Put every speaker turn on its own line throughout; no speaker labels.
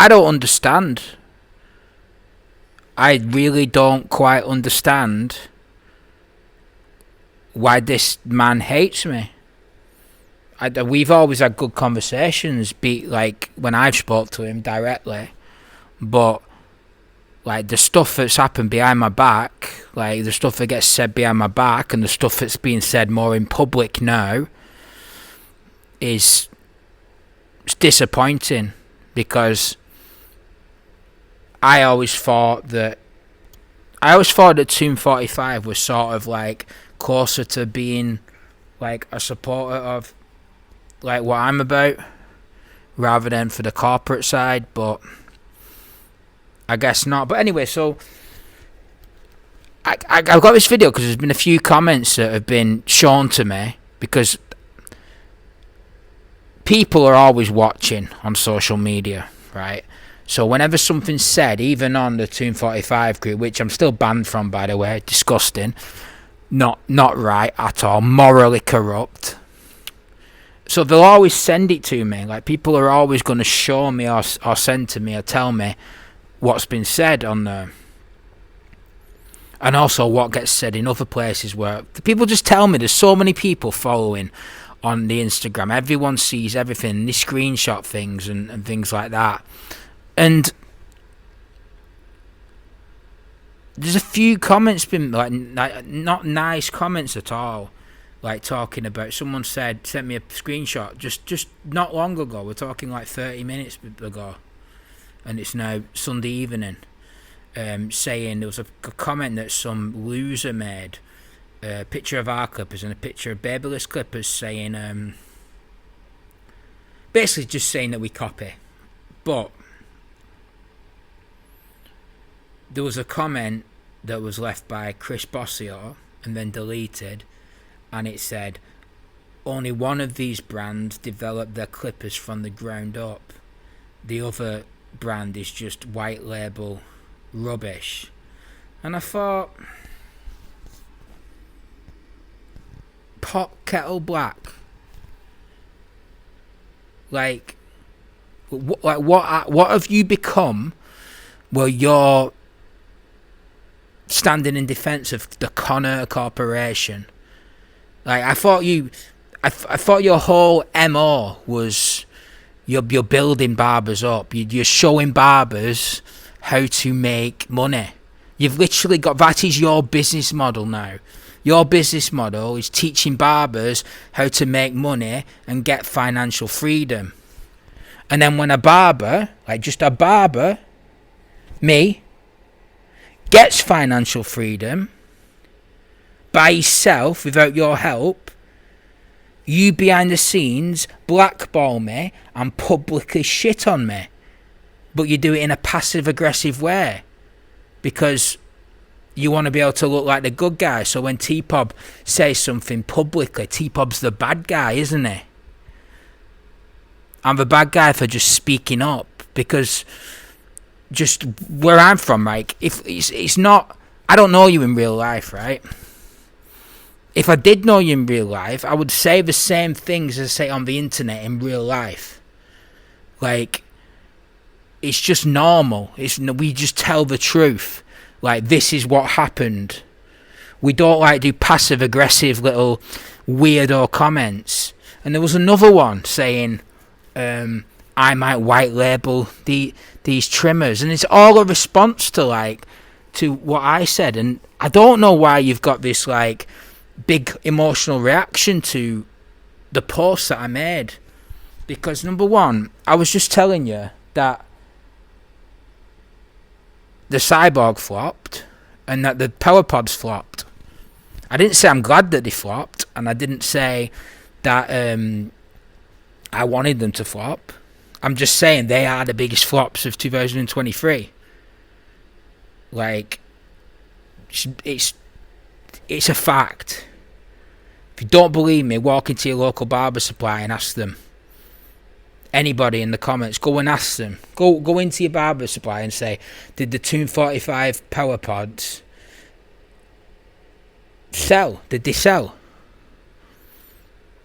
I don't understand. I really don't quite understand why this man hates me. We've always had good conversations, be like when I've spoke to him directly, but like the stuff that's happened behind my back, like the stuff that gets said behind my back, and the stuff that's being said more in public now, it's disappointing, because I always thought that Tomb 45 was sort of like closer to being like a supporter of like what I'm about, rather than for the corporate side, but I guess not. But anyway, so I've got this video because there's been a few comments that have been shown to me, because people are always watching on social media, right? So whenever something's said, even on the Tomb 45 group, which I'm still banned from, by the way, disgusting, not right at all, morally corrupt. So they'll always send it to me. Like, people are always going to show me or send to me or tell me what's been said on there. And also what gets said in other places where the people just tell me. There's so many people following on the Instagram. Everyone sees everything. They screenshot things and things like that. And there's a few comments been like not nice comments at all. Like talking about, someone sent me a screenshot just not long ago. We're talking like 30 minutes ago, and it's now Sunday evening. Saying there was a comment that some loser made, a picture of our Clippers and a picture of Babyless Clippers, saying basically just saying that we copy. But there was a comment that was left by Chris Bossio and then deleted, and it said, only one of these brands developed their Clippers from the ground up. The other brand is just white label rubbish. And I thought, pot kettle black. Like what have you become where you're standing in defense of the Connor Corporation? Like, I thought your whole MO was you're building barbers up. You're showing barbers how to make money. You've literally got, that is your business model now. Your business model is teaching barbers how to make money and get financial freedom. And then when a barber, like just a barber, me, gets financial freedom by himself without your help, you behind the scenes blackball me and publicly shit on me. But you do it in a passive aggressive way, because you want to be able to look like the good guy. So when T-Pop says something publicly, T-Pop's the bad guy, isn't he? I'm the bad guy for just speaking up, because just where I'm from, right? If it's not, I don't know you in real life, right? If I did know you in real life, I would say the same things as I say on the internet in real life. Like, it's just normal. We just tell the truth. Like, this is what happened. We don't like do passive aggressive little weirdo comments. And there was another one saying, I might white label these trimmers, and it's all a response to what I said. And I don't know why you've got this like big emotional reaction to the post that I made, because number one, I was just telling you that the Cyborg flopped and that the Power Pods flopped. I didn't say I'm glad that they flopped, and I didn't say that I wanted them to flop. I'm just saying they are the biggest flops of 2023. Like, it's a fact. If you don't believe me, walk into your local barber supply and ask them. Anybody in the comments, go and ask them. Go into your barber supply and say, did the Tomb 45 Power Pods sell? Did they sell?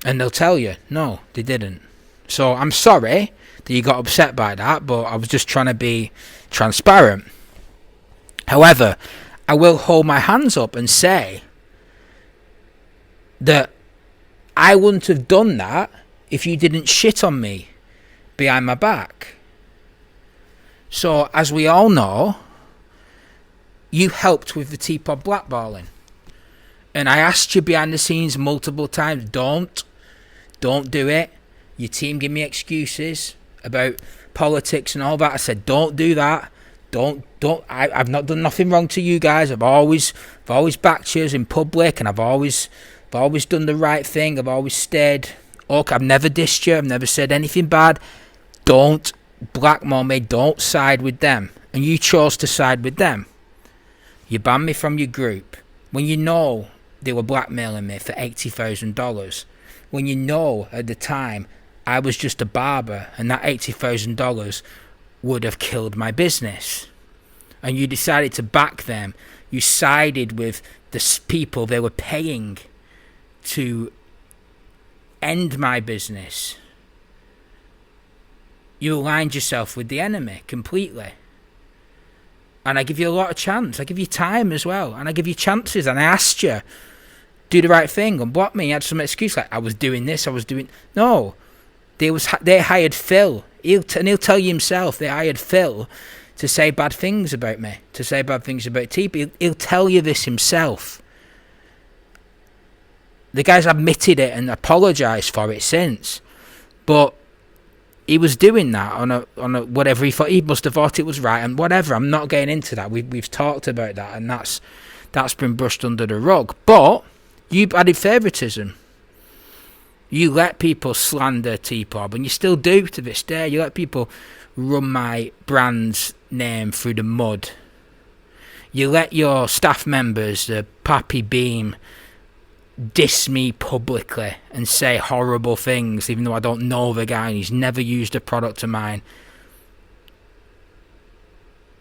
And they'll tell you, no, they didn't. So I'm sorry that you got upset by that, but I was just trying to be transparent. However, I will hold my hands up and say that I wouldn't have done that if you didn't shit on me behind my back. So, as we all know, you helped with the Teapot blackballing. And I asked you behind the scenes multiple times, don't do it. Your team give me excuses about politics and all that. I said, don't do that. I've not done nothing wrong to you guys. I've always backed you in public, and I've always done the right thing. I've always stayed. Okay, I've never dissed you. I've never said anything bad. Don't blackmail me. Don't side with them. And you chose to side with them. You banned me from your group when you know they were blackmailing me for $80,000. When you know at the time I was just a barber, and that $80,000 would have killed my business. And you decided to back them. You sided with the people they were paying to end my business. You aligned yourself with the enemy completely. And I give you a lot of chance. I give you time as well. And I give you chances. And I asked you, do the right thing and block me. You had some excuse like, I was doing this, I was doing... No. They hired Phil. He'll tell you himself, they hired Phil to say bad things about me. To say bad things about TP. He'll tell you this himself. The guy's admitted it and apologised for it since. But he was doing that on a whatever he thought. He must have thought it was right and whatever. I'm not getting into that. We've talked about that, and that's been brushed under the rug. But you added favouritism. You let people slander T-Pop, and you still do to this day. You let people run my brand's name through the mud. You let your staff members, the Pappy Beam, diss me publicly and say horrible things, even though I don't know the guy and he's never used a product of mine.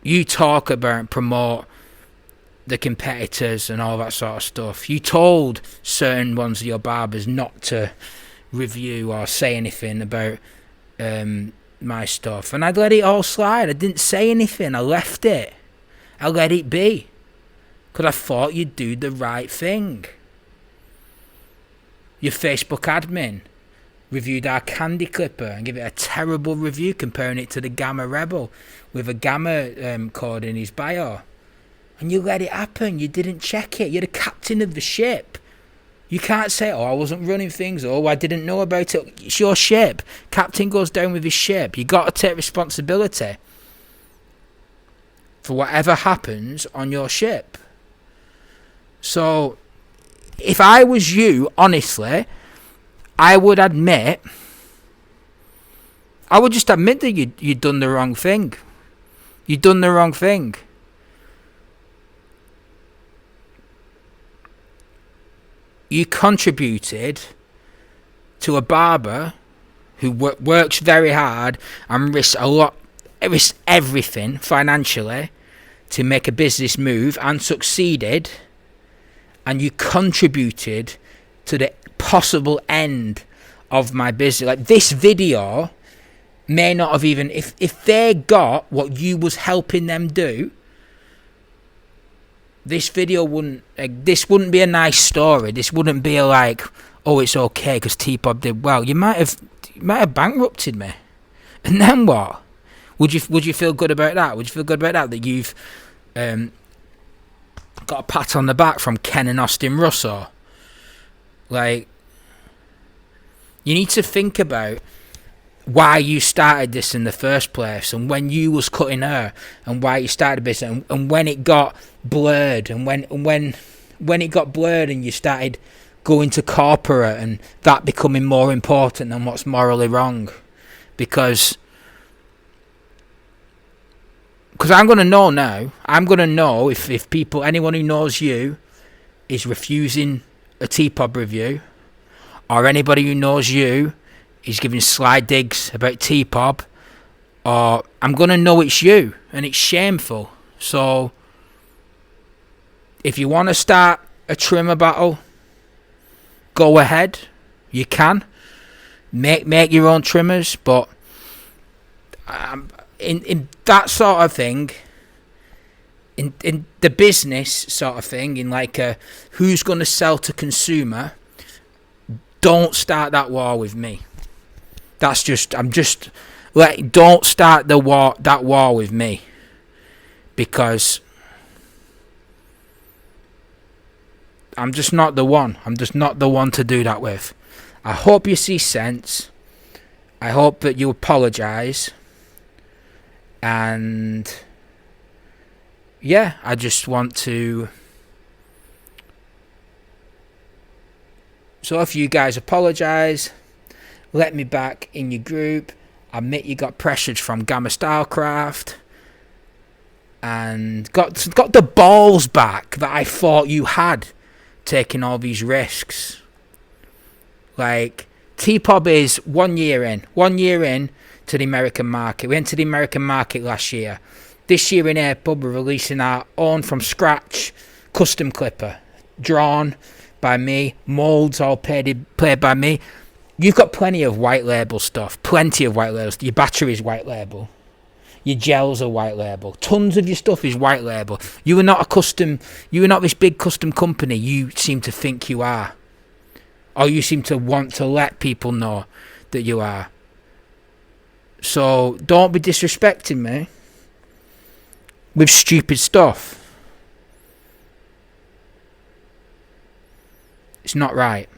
You talk about and promote the competitors and all that sort of stuff. You told certain ones of your barbers not to review or say anything about my stuff, and I'd let it all slide. I didn't say anything. I left it. I let it be because I thought you'd do the right thing. Your Facebook admin reviewed our Candy Clipper and gave it a terrible review, comparing it to the Gamma Rebel with a Gamma code in his bio. And you let it happen. You didn't check it. You're the captain of the ship. You can't say, oh, I wasn't running things. Oh, I didn't know about it. It's your ship. Captain goes down with his ship. You got to take responsibility for whatever happens on your ship. So, if I was you, honestly, I would just admit that you'd done the wrong thing. You'd done the wrong thing. You contributed to a barber who works very hard and risks everything financially to make a business move and succeeded, and you contributed to the possible end of my business. Like, this video may not have even, if they got what you was helping them do, this video wouldn't be a nice story. This wouldn't be like, oh, it's okay because T-Pop did well. You might have bankrupted me, and then what? Would you feel good about that? Would you feel good about that you've got a pat on the back from Ken and Austin Russell? Like, you need to think about why you started this in the first place, and when you was cutting hair, and why you started business, and when it got blurred, and when it got blurred, and you started going to corporate, and that becoming more important than what's morally wrong, because I'm gonna know now. I'm gonna know if people, anyone who knows you, is refusing a T-Pop review, or anybody who knows you is giving sly digs about T-Pop, or I'm going to know it's you, and it's shameful. So, if you want to start a trimmer battle, go ahead. You can. make your own trimmers, but in that sort of thing, in the business sort of thing, in like a who's going to sell to consumer, don't start that war with me. Don't start that war with me, because I'm just not the one. I'm just not the one to do that with. I hope you see sense. I hope that you apologise. And yeah, I just want to. So if you guys apologise, let me back in your group. Admit you got pressured from Gamma Stylecraft, and got the balls back that I thought you had, taking all these risks. Like, T-Pop is 1 year in to the American market. We entered the American market last year. This year in April, we're releasing our own from scratch custom clipper, drawn by me, molds all played by me. You've got plenty of white label stuff, Your battery's white label. Your gels are white label. Tons of your stuff is white label. You are not this big custom company you seem to think you are. Or you seem to want to let people know that you are. So don't be disrespecting me with stupid stuff. It's not right.